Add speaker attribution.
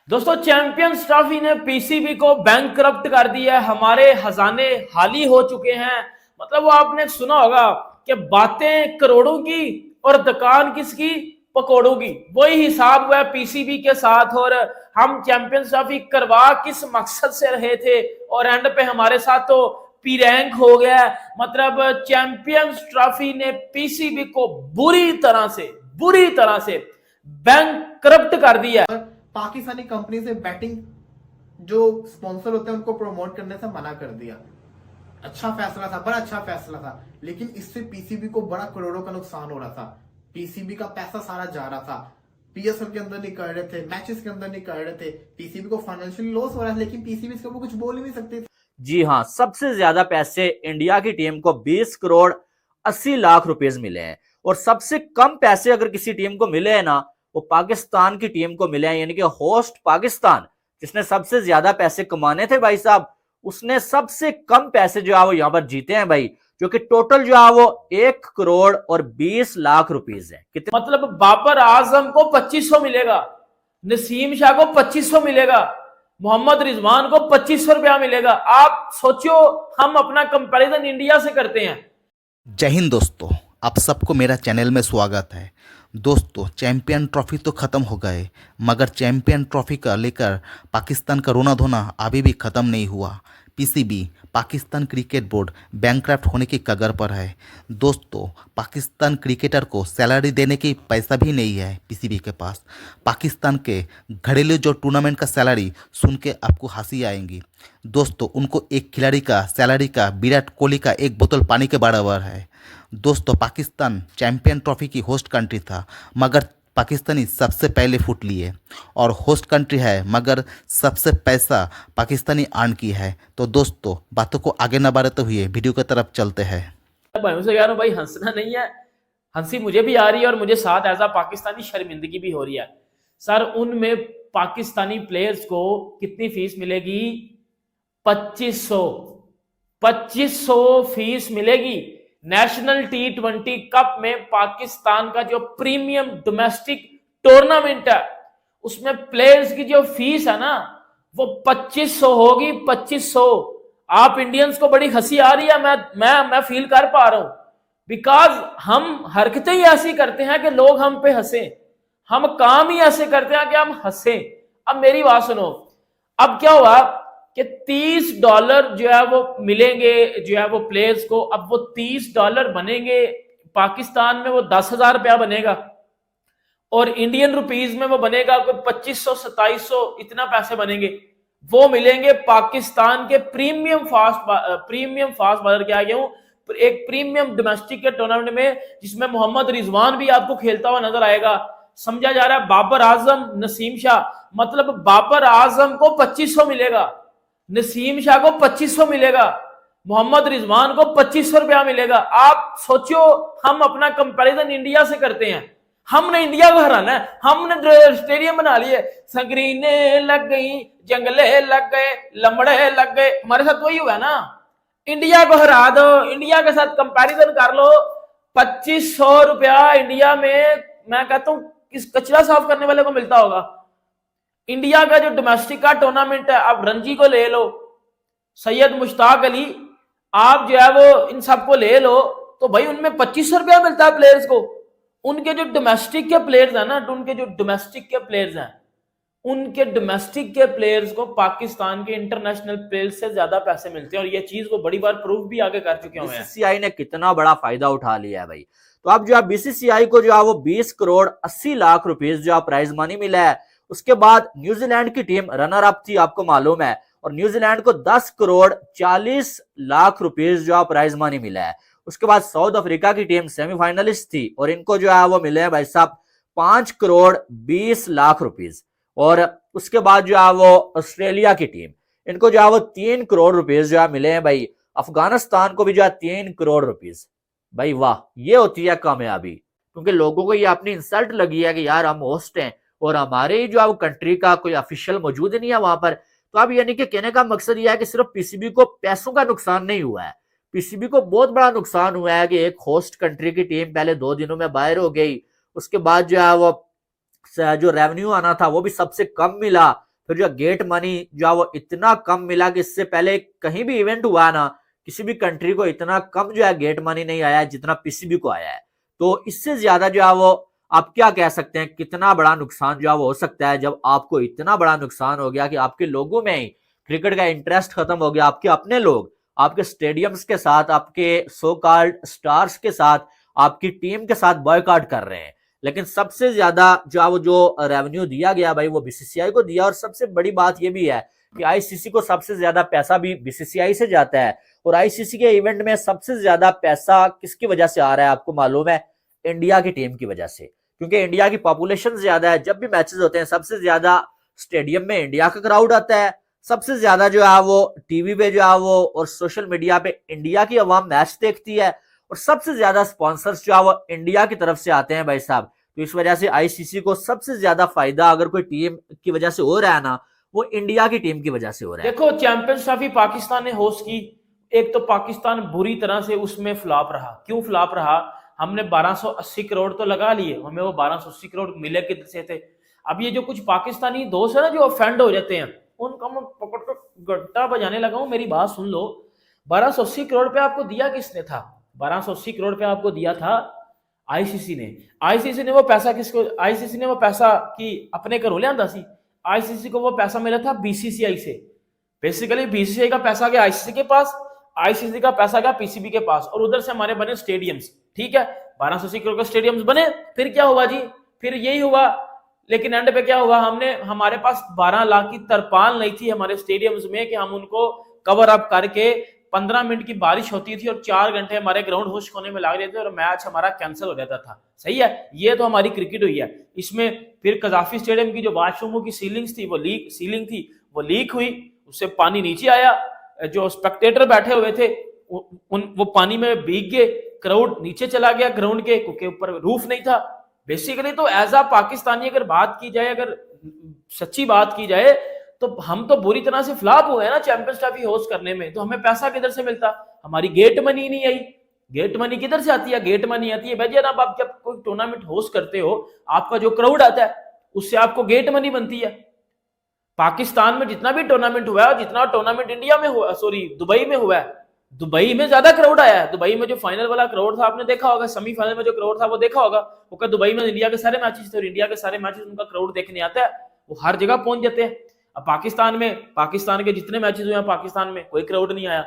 Speaker 1: दोस्तों champions trophy ने PCB को बैंकरप्ट कर दिया है। हमारे खजाने खाली हो चुके हैं। मतलब वो आपने सुना होगा कि बातें करोड़ों की और दुकान किसकी, पकौड़ों की। वही हिसाब हुआ है पीसीबी के साथ। और हम चैंपियंस ट्रॉफी करवा किस मकसद से रहे थे और एंड पे हमारे साथ तो पी रैंक हो गया। मतलब चैंपियंस ट्रॉफी ने पीसीबी को बुरी तरह से बैंकरप्ट कर दिया है।
Speaker 2: पाकिस्तानी कंपनी से बैटिंग जो स्पॉन्सर होते हैं उनको प्रमोट करने से मना कर दिया। अच्छा फैसला था, बड़ा अच्छा फैसला था, लेकिन इससे पीसीबी को बड़ा करोड़ों का नुकसान हो रहा था। पीसीबी का पैसा सारा जा रहा था, पीएसएल के अंदर नहीं कर रहे थे, मैचेस के अंदर नहीं कर रहे थे। पीसीबी को फाइनेंशियल लॉस हो रहा है, लेकिन पीसीबी इसके ऊपर कुछ बोल ही नहीं सकते।
Speaker 3: जी हाँ, सबसे ज्यादा पैसे इंडिया की टीम को 20 करोड़ 80 लाख रुपए मिले हैं। और सबसे कम पैसे अगर किसी टीम को मिले हैं ना, वो पाकिस्तान की टीम को मिले हैं। यानी कि होस्ट पाकिस्तान, जिसने सबसे ज्यादा पैसे कमाने थे भाई साहब, उसने सबसे कम पैसे जो है वो यहां पर जीते हैं भाई, जो कि टोटल जो है वो 1 करोड़ और 20 लाख रुपीज है। कितने
Speaker 1: मतलब बाबर आजम को 2500 मिलेगा, नसीम शाह को 2500 मिलेगा, मोहम्मद रिजवान को 2500 रुपया मिलेगा। आप सोचो, हम अपना कंपैरिजन इंडिया से करते हैं।
Speaker 4: जय हिंद दोस्तों, आप सबको मेरा चैनल में स्वागत है। दोस्तों, चैंपियन ट्रॉफी तो ख़त्म हो गए, मगर चैंपियन ट्रॉफी का लेकर पाकिस्तान का रोना धोना अभी भी ख़त्म नहीं हुआ। PCB Pakistan cricket board bankrupt होने की कगार पर है। दोस्तों, पाकिस्तान क्रिकेटर को सैलरी देने की पैसा भी नहीं है पीसीबी के पास। पाकिस्तान के घरेलू जो टूर्नामेंट का सैलरी सुन के आपको हंसी आएंगी। दोस्तों, उनको एक खिलाड़ी का सैलरी का विराट कोहली का एक बोतल पानी के बराबर है। दोस्तों, पाकिस्तान चैंपियन ट्रॉफी की होस्ट कंट्री था, मगर पाकिस्तानी सबसे पहले फुट लिए। और होस्ट कंट्री है, मगर सबसे पैसा पाकिस्तानी अर्न की है। तो दोस्तों, बातों को आगे न बढ़ाते हुए वीडियो की तरफ चलते हैं।
Speaker 1: भाई से कह रहा हूं, भाई हंसना नहीं है। हंसी मुझे भी आ रही है और मुझे साथ ऐसा पाकिस्तानी शर्मिंदगी भी हो रही है। सर, उनमें पाकिस्तानी प्लेयर्स को कितनी फीस मिलेगी? 2500 फीस मिलेगी। नेशनल T20 कप में पाकिस्तान का जो प्रीमियम डोमेस्टिक टूर्नामेंट है, उसमें प्लेयर्स की जो फीस है ना, वो 2500 होगी। 2500। आप इंडियंस को बड़ी हंसी आ रही है, मैं फील कर पा रहा हूं। बिकॉज हम हरकतें ही ऐसी करते हैं कि लोग हम पे हंसे, हम काम ही ऐसे करते हैं कि हम हंसे। अब मेरी बात सुनो, अब क्या हुआ कि $30 जो है वो मिलेंगे, जो है वो प्लेयर्स को। अब वो $30 बनेंगे, पाकिस्तान में वो 10,000 रुपया बनेगा और इंडियन रुपीज में वो बनेगा कोई 2500 2700, इतना पैसे बनेंगे। वो मिलेंगे पाकिस्तान के प्रीमियम फास्ट बॉलर के आगे हूं, एक प्रीमियम डोमेस्टिक के टूर्नामेंट में, जिसमें मोहम्मद रिजवान भी आपको खेलता हुआ नजर आएगा। समझा जा रहा है? बाबर आजम, नसीम शाह, मतलब बाबर आजम को 2500 मिलेगा, नसीम शाह को 2500 मिलेगा, मोहम्मद रिजवान को 2500 रुपया मिलेगा। आप सोचो, हम अपना कंपैरिजन इंडिया से करते हैं। हमने इंडिया को हराना है, हमने स्टेडियम बना लिए, संगरीने लग गई, जंगले लग गए, लमड़े लग गए। हमारे साथ वही हुआ ना। इंडिया को हरा दो, इंडिया के साथ कंपैरिजन कर लो। 2500 रुपया इंडिया में, मैं कहता हूं, किस कचरा साफ करने वाले को मिलता होगा। इंडिया का जो डोमेस्टिक का टूर्नामेंट है, आप रणजी को ले लो, सैयद मुश्ताक अली, आप जो है वो इन सबको ले लो, तो भाई उनमें 2500 रुपया मिलता है प्लेयर्स को। उनके जो डोमेस्टिक के प्लेयर्स हैं ना, उनके डोमेस्टिक के प्लेयर्स को पाकिस्तान के इंटरनेशनल प्लेयर्स से ज्यादा पैसे मिलते हैं। और ये चीज को बड़ी बार प्रूव भी आगे कर चुके हैं।
Speaker 3: बीसीसीआई ने कितना बड़ा फायदा उठा लिया है भाई। तो अब जो है बीसीसीआई को जो है वो 20 करोड़ 80 लाख रुपीस जो है प्राइज मनी मिला है। उसके बाद न्यूजीलैंड की टीम रनर अप थी, आपको मालूम है, और न्यूजीलैंड को 10 करोड़ 40 लाख रुपीस जो है प्राइज मनी मिला है। उसके बाद साउथ अफ्रीका की टीम सेमीफाइनलिस्ट थी और इनको जो है वो मिले हैं भाई साहब 5 करोड़ 20 लाख रुपीस। और उसके बाद जो है वो ऑस्ट्रेलिया की टीम, इनको जो है वो 3 करोड़ रुपीस जो है मिले हैं भाई। अफगानिस्तान को भी जो है 3 करोड़ रुपीस। भाई वाह, ये होती है कामयाबी। क्योंकि लोगों को ये अपनी इंसल्ट लगी है कि यार हम होस्ट हैं और हमारे जो है वो कंट्री का कोई ऑफिशियल मौजूद नहीं है वहां पर। तो अब यानी कि कहने का मकसद यह है कि सिर्फ पीसीबी को पैसों का नुकसान नहीं हुआ है, पीसीबी को बहुत बड़ा नुकसान हुआ है कि एक होस्ट कंट्री की टीम पहले 2 दिनों में बाहर हो गई। उसके बाद जो है वो जो रेवेन्यू आना था वो भी सबसे कम मिला। फिर जो गेट मनी जो है वो इतना कम मिला कि इससे पहले कहीं भी इवेंट हुआ ना, किसी भी कंट्री को इतना कम जो है गेट मनी नहीं आया है जितना पीसीबी को आया है। तो इससे ज्यादा जो है वो आप क्या कह सकते हैं, कितना बड़ा नुकसान जो है वो हो सकता है जब आपको इतना बड़ा नुकसान हो गया कि आपके लोगों में ही क्रिकेट का इंटरेस्ट खत्म हो गया। आपके अपने लोग आपके स्टेडियम्स के साथ, आपके सो कॉल्ड स्टार्स के साथ, आपकी टीम के साथ बॉयकॉट कर रहे हैं। लेकिन सबसे ज्यादा जो रेवेन्यू दिया गया भाई वो बीसीसीआई को दिया। और सबसे बड़ी बात यह भी है कि आईसीसी को सबसे ज्यादा पैसा भी बीसीसीआई से जाता है। और आईसीसी के इवेंट में सबसे ज्यादा पैसा किसकी वजह से आ रहा है आपको मालूम है? इंडिया की टीम की वजह से, क्योंकि इंडिया की पॉपुलेशन ज्यादा है। जब भी मैचेस होते हैं सबसे ज्यादा स्टेडियम में इंडिया का क्राउड आता है, सबसे ज्यादा जो है वो टीवी पे जो है वो और सोशल मीडिया पे इंडिया की आवाम मैच देखती है, और सबसे ज्यादा स्पॉन्सर्स जो है वो इंडिया की तरफ से आते हैं भाई साहब। तो इस वजह से आईसीसी को सबसे ज्यादा फायदा अगर कोई टीम की वजह से हो रहा है ना, वो इंडिया की टीम की वजह से हो रहा है।
Speaker 1: देखो चैंपियंस ट्रॉफी पाकिस्तान ने होस्ट की, एक तो पाकिस्तान बुरी तरह से उसमें फ्लॉप रहा। क्यों फ्लॉप रहा? हमने 1280 करोड़ तो लगा लिए, हमें वो 1280 करोड़ मिले किधर से थे? अब ये जो कुछ पाकिस्तानी दोस्त है ना जो ऑफेंड हो जाते हैं, उनका मैं पकड़ कर गट्टा बजाने लगा हूं। मेरी बात सुन लो, 1280 करोड़ पे आपको दिया किसने था? 1280 करोड़ पे आपको दिया था आईसीसी ने। आईसीसी ने वो पैसा किसको, आईसीसी ने वो पैसा की अपने घरों लिया सी। आईसीसी को वो पैसा मिला था बीसीसीआई से। बेसिकली बीसीसीआई का पैसा गया आईसीसी के पास, आईसीसी का पैसा गया पीसीबी के पास, और उधर से हमारे बने स्टेडियम्स। ठीक है, 1280 करोड़ के स्टेडियम्स बने। फिर क्या हुआ जी? फिर यही हुआ। लेकिन एंड पे क्या हुआ? हमारे पास 12 लाख की तरपाल नहीं थी हमारे स्टेडियम्स में कि हम उनको कवर अप करके 15 मिनट की बारिश होती थी और 4 घंटे हमारे ग्राउंड होस्ट होने में लग रहे थे और मैच हमारा कैंसिल हो जाता था। सही है, ये तो हमारी क्रिकेट हुई है। इसमें फिर कजाफी स्टेडियम की जो वाशरूमों की सीलिंग्स थी वो लीक हुई, उससे पानी नीचे आया, जो स्पेक्टेटर बैठे हुए थे वो पानी में भीग गए, क्राउड नीचे चला गया ग्राउंड के, क्योंकि ऊपर रूफ नहीं था। बेसिकली तो एज अ पाकिस्तानी अगर बात की जाए, अगर सच्ची बात की जाए, तो हम तो बुरी तरह से फ्लॉप हुए ना चैंपियंस ट्रॉफी होस्ट करने में। तो हमें पैसा किधर से मिलता? हमारी गेट मनी नहीं आई। गेट मनी किधर से आती है? गेट मनी आती है भाई जनाब, आप जब कोई टूर्नामेंट होस्ट करते हो, आपका जो क्राउड आता है उससे आपको गेट मनी बनती है। पाकिस्तान में जितना भी टूर्नामेंट हुआ है, जितना टूर्नामेंट इंडिया में हुआ, सॉरी दुबई में हुआ है, दुबई में ज्यादा क्राउड आया है। दुबई में जो फाइनल वाला क्राउड था आपने देखा होगा, सेमीफाइनल में जो क्राउड था वो देखा होगा। वो क्या दुबई में इंडिया के सारे मैचेस थे और इंडिया के सारे मैचेस उनका क्राउड देखने आता है, वो हर जगह पहुंच जाते हैं। अब पाकिस्तान में, पाकिस्तान के जितने मैचेस हुए हैं पाकिस्तान में कोई क्राउड नहीं आया।